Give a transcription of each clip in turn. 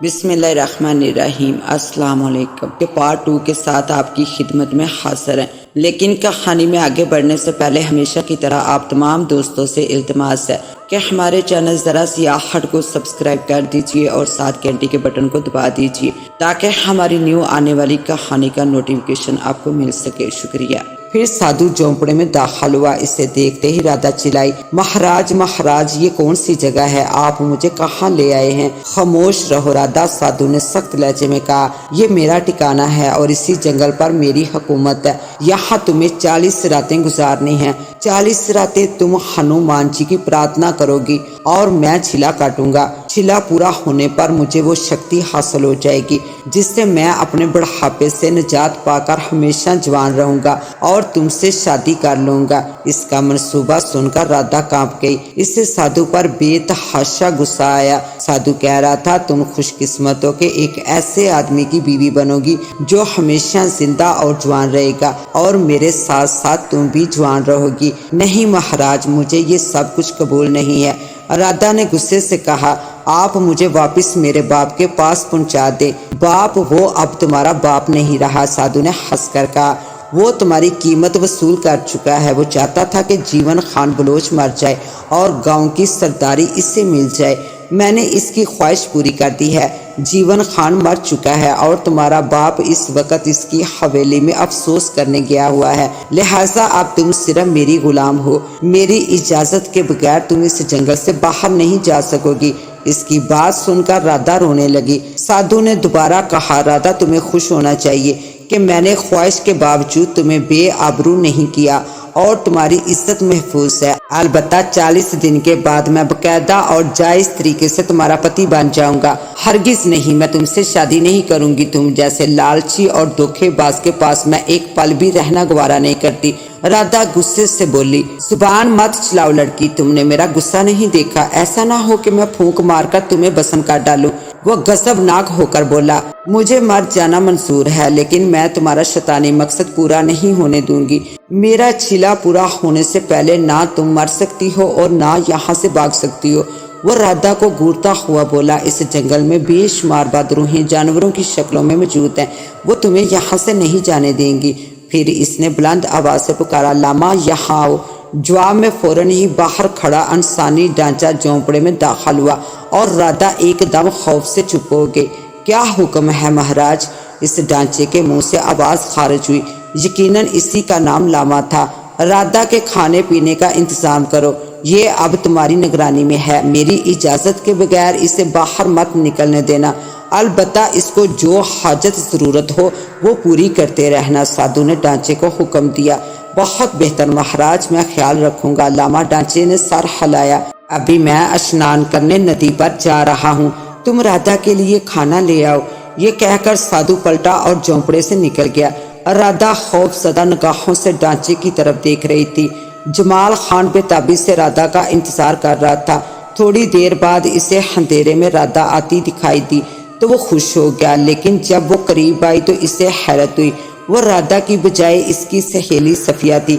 بسم اللہ الرحمن الرحیم۔ السلام علیکم کے پارٹ 2 کے ساتھ آپ کی خدمت میں حاضر ہیں، لیکن کہانی میں آگے بڑھنے سے پہلے ہمیشہ کی طرح آپ تمام دوستوں سے التماس ہے کہ ہمارے چینل ذرا سیاحت کو سبسکرائب کر دیجئے اور ساتھ گھنٹی کے بٹن کو دبا دیجئے تاکہ ہماری نیو آنے والی کہانی کا نوٹیفیکیشن آپ کو مل سکے۔ شکریہ۔ پھر سادھو جھونپڑے میں داخل ہوا۔ اسے دیکھتے ہی رادھا چلائی، مہاراج مہاراج یہ کون سی جگہ ہے؟ آپ مجھے کہاں لے آئے ہیں؟ خاموش رہو رادھا، سادھو نے سخت لہجے میں کہا۔ یہ میرا ٹھکانہ ہے اور اسی جنگل پر میری حکومت ہے۔ یہاں تمہیں 40 راتیں گزارنی ہیں۔ 40 راتیں تم ہنومان جی کی پرارتھنا کرو گی اور میں چھلا کاٹوں گا۔ چھلا پورا ہونے پر مجھے وہ شکتی حاصل ہو جائے گی جس سے میں اپنے بڑھاپے سے نجات پا کر ہمیشہ جوان رہوں گا اور تم سے شادی کر لوں گا۔ اس کا منصوبہ سن کر رادھا کانپ گئی۔ اس سے سادھو پر بے تحاشا غصہ آیا۔ سادھو کہہ رہا تھا، تم خوش قسمت ہو کہ ایک ایسے آدمی کی بیوی بنو گی جو ہمیشہ زندہ اور جوان رہے گا اور میرے ساتھ ساتھ تم بھی جوان رہو گی۔ نہیں مہاراج، مجھے یہ سب کچھ قبول نہیں ہے۔ رادھا نے غصے سے کہا، آپ مجھے واپس میرے باپ کے پاس پہنچا دیں۔ باپ؟ وہ اب تمہارا باپ نہیں رہا، سادھو نے ہنس کر کہا۔ وہ تمہاری قیمت وصول کر چکا ہے۔ وہ چاہتا تھا کہ جیون خان بلوچ مر جائے اور گاؤں کی سرداری اس سے مل جائے۔ میں نے اس کی خواہش پوری کر دی ہے۔ جیون خان مر چکا ہے اور تمہارا باپ اس وقت اس کی حویلی میں افسوس کرنے گیا ہوا ہے، لہٰذا اب تم صرف میری غلام ہو۔ میری اجازت کے بغیر تم اس جنگل سے باہر نہیں جا سکو گی۔ اس کی بات سن کر رادھا رونے لگی۔ سادھو نے دوبارہ کہا، رادھا تمہیں خوش ہونا چاہیے کہ میں نے خواہش کے باوجود تمہیں بے آبرو نہیں کیا اور تمہاری عزت محفوظ ہے۔ البتہ 40 دن کے بعد میں باقاعدہ اور جائز طریقے سے تمہارا پتی بن جاؤں گا۔ ہرگز نہیں، میں تم سے شادی نہیں کروں گی۔ تم جیسے لالچی اور دھوکے باز کے پاس میں ایک پل بھی رہنا گوارا نہیں کرتی۔ رادھا غصے سے بولی، زبان مت چلاؤ لڑکی، تم نے میرا غصہ نہیں دیکھا؟ ایسا نہ ہو کہ میں پھونک مار کر تمہیں بسم کر ڈالوں۔ وہ غضبناک ہو کر بولا، مجھے مر جانا منظور ہے لیکن میں تمہارا شیطانی مقصد پورا نہیں ہونے دوں گی۔ میرا چھلا پورا ہونے سے پہلے نہ تم مر سکتی ہو اور نہ یہاں سے بھاگ سکتی ہو۔ وہ رادھا کو گھورتا ہوا بولا، اس جنگل میں بے شمار بدروہیں جانوروں کی شکلوں میں موجود ہیں، وہ تمہیں یہاں سے نہیں جانے دیں گی۔ پھر اس نے بلند آواز سے پکارا، لاما یہاں آؤ۔ جواب میں فوراً ہی باہر کھڑا انسانی ڈھانچہ جھونپڑے میں داخل ہوا اور رادھا ایک دم خوف سے چپ ہو گئی۔ کیا حکم ہے مہاراج؟ اس ڈھانچے کے منہ سے آواز خارج ہوئی۔ یقیناً اسی کا نام لاما تھا۔ رادھا کے کھانے پینے کا انتظام کرو، یہ اب تمہاری نگرانی میں ہے۔ میری اجازت کے بغیر اسے باہر مت نکلنے دینا، البتہ اس کو جو حاجت ضرورت ہو وہ پوری کرتے رہنا۔ سادھو نے ڈھانچے کو حکم دیا۔ بہت بہتر مہاراج، میں خیال رکھوں گا۔ لاما ڈھانچے نے سر ہلایا۔ ابھی میں اشنان کرنے ندی پر جا رہا ہوں، تم رادھا کے لیے کھانا لے آؤ۔ یہ کہہ کر سادھو پلٹا اور جھونپڑے سے نکل گیا۔ رادھا خوف زدہ نگاہوں سے ڈھانچے کی طرف دیکھ رہی تھی۔ جمال خان بے تابی سے رادھا کا انتظار کر رہا تھا۔ تھوڑی دیر بعد اسے اندھیرے میں رادھا آتی دکھائی دی تو وہ خوش ہو گیا، لیکن جب وہ قریب آئی تو اسے حیرت ہوئی۔ وہ رادھا کی بجائے اس کی سہیلی صفیہ تھی۔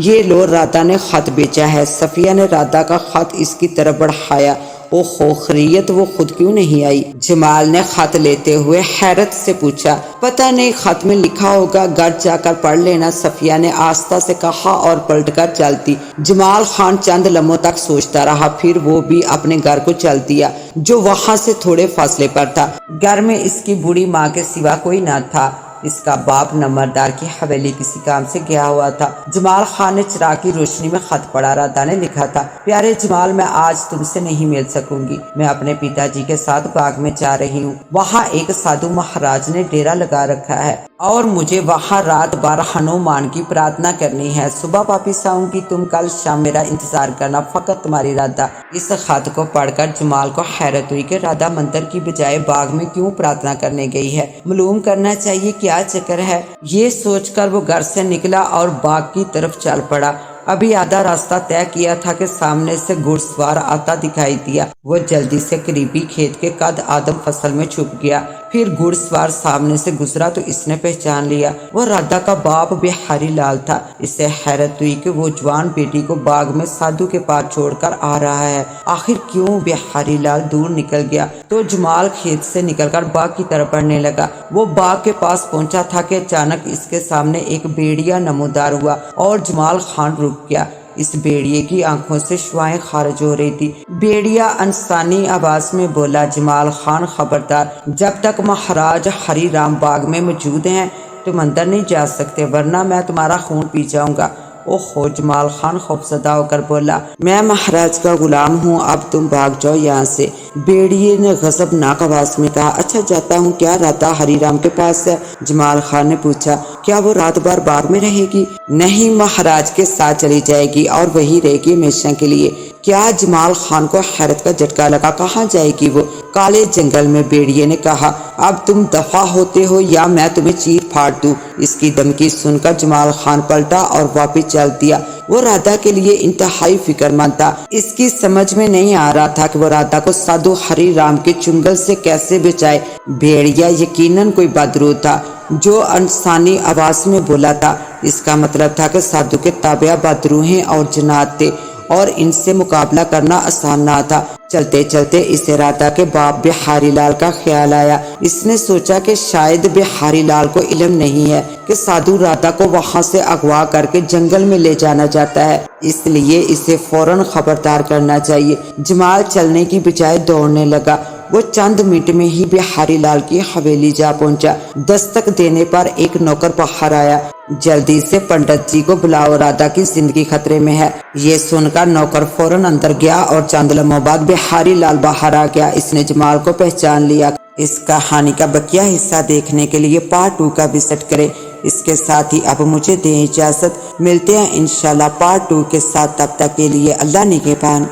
یہ لو، رادھا نے خط بھیجا ہے۔ صفیہ نے رادھا کا خط اس کی طرف بڑھایا۔ او خیریت، وہ خود کیوں نہیں آئی؟ جمال نے خط لیتے ہوئے حیرت سے پوچھا۔ پتہ نہیں، خط میں لکھا ہوگا، گھر جا کر پڑھ لینا، صفیہ نے آہستہ سے کہا اور پلٹ کر چلتی۔ جمال خان چند لمحوں تک سوچتا رہا، پھر وہ بھی اپنے گھر کو چل دیا جو وہاں سے تھوڑے فاصلے پر تھا۔ گھر میں اس کی بوڑھی ماں کے سوا کوئی نہ تھا۔ اس کا باپ نمبردار کی حویلی کسی کام سے گیا ہوا تھا۔ جمال خان نے چراغ کی روشنی میں خط پڑھا۔ رادھا نے لکھا تھا، پیارے جمال، میں آج تم سے نہیں مل سکوں گی۔ میں اپنے پتا جی کے ساتھ باغ میں جا رہی ہوں۔ وہاں ایک سادھو مہاراج نے ڈیرا لگا رکھا ہے اور مجھے وہاں رات بھر ہنومان کی پرارتھنا کرنی ہے۔ صبح واپس آؤں گی، تم کل شام میرا انتظار کرنا، فقط تمہاری رادھا۔ اس خط کو پڑھ کر جمال کو حیرت ہوئی کہ رادھا مندر کی بجائے باغ میں کیوں پرارتھنا کرنے گئی ہے۔ معلوم کرنا چاہیے کیا چکر ہے۔ یہ سوچ کر وہ گھر سے نکلا اور باغ کی طرف چل پڑا۔ ابھی آدھا راستہ طے کیا تھا کہ سامنے سے گھڑ سوار آتا دکھائی دیا۔ وہ جلدی سے قریبی کھیت کے قد آدم فصل میں چھپ گیا۔ پھر گھڑ سوار سامنے سے گزرا تو اس نے پہچان لیا وہ رادا کا باپ بہاری لال تھا۔ اسے حیرت ہوئی کہ وہ جوان بیٹی کو باغ میں سادھو کے پاس چھوڑ کر آ رہا ہے، آخر کیوں؟ بہاری لال دور نکل گیا تو جمال کھیت سے نکل کر باغ کی طرف بڑھنے لگا۔ وہ باغ کے پاس پہنچا تھا کہ اچانک اس کے سامنے ایک بھیڑیا نمودار ہوا اور جمال خان رک گیا۔ اس بھیڑیے کی آنکھوں سے شعاعیں خارج ہو رہی تھی۔ بھیڑیا انسانی آواز میں بولا، جمال خان خبردار، جب تک مہاراج ہری رام باغ میں موجود ہیں تم اندر نہیں جا سکتے، ورنہ میں تمہارا خون پی جاؤں گا۔ اوہو، جمال خان خوفزدہ ہو کر بولا، میں مہاراج کا غلام ہوں، اب تم بھاگ جاؤ یہاں سے۔ بھیڑیے نے غضبناک آواز میں کہا، اچھا جاتا ہوں، کیا راتا ہری رام کے پاس ہے؟ جمال خان نے پوچھا، کیا وہ رات بھر باغ میں رہے گی؟ نہیں، مہاراج کے ساتھ چلی جائے گی اور وہی رہے گی ہمیشہ کے لیے۔ کیا؟ جمال خان کو حیرت کا جھٹکا لگا، کہاں جائے گی وہ؟ کالے جنگل میں۔ بھیڑیے نے کہا، اب تم دفع ہوتے ہو یا میں تمہیں چیر پھاڑ دوں۔ اس کی دھمکی سن کر جمال خان پلٹا اور واپس چل دیا۔ وہ رادا کے لیے انتہائی فکر مند تھا۔ اس کی سمجھ میں نہیں آ رہا تھا کہ وہ رادا کو سادھو ہری رام کے چنگل سے کیسے بچائے۔ بھیڑیا یقیناً کوئی بدرو تھا جو انسانی آواز میں بولا تھا۔ اس کا مطلب تھا کہ سادھو کے تابع بدروہیں اور جنات تھے اور ان سے مقابلہ کرنا آسان نہ تھا۔ چلتے چلتے اسے رادا کے باپ بہاری لال کا خیال آیا۔ اس نے سوچا کہ شاید بہاری لال کو علم نہیں ہے کہ سادھو رادا کو وہاں سے اغوا کر کے جنگل میں لے جانا چاہتا ہے، اس لیے اسے فوراً خبردار کرنا چاہیے۔ جمال چلنے کی بجائے دوڑنے لگا۔ وہ چند منٹ میں ہی بہاری لال کی حویلی جا پہنچا۔ دستک دینے پر ایک نوکر باہر آیا، جلدی سے پنڈت جی کو بلاؤ، رادا کی زندگی خطرے میں ہے۔ یہ سن کر نوکر فوراً اندر گیا اور چند لمحوں بعد بہاری لال باہر آ گیا۔ اس نے جمال کو پہچان لیا۔ اس کہانی کا بقیہ حصہ دیکھنے کے لیے پارٹ 2 کا وزٹ کریں۔ اس کے ساتھ ہی اب مجھے دیں اجازت، ملتے ہیں انشاءاللہ پارٹ 2 کے ساتھ، تب تک کے لیے اللہ نگہبان۔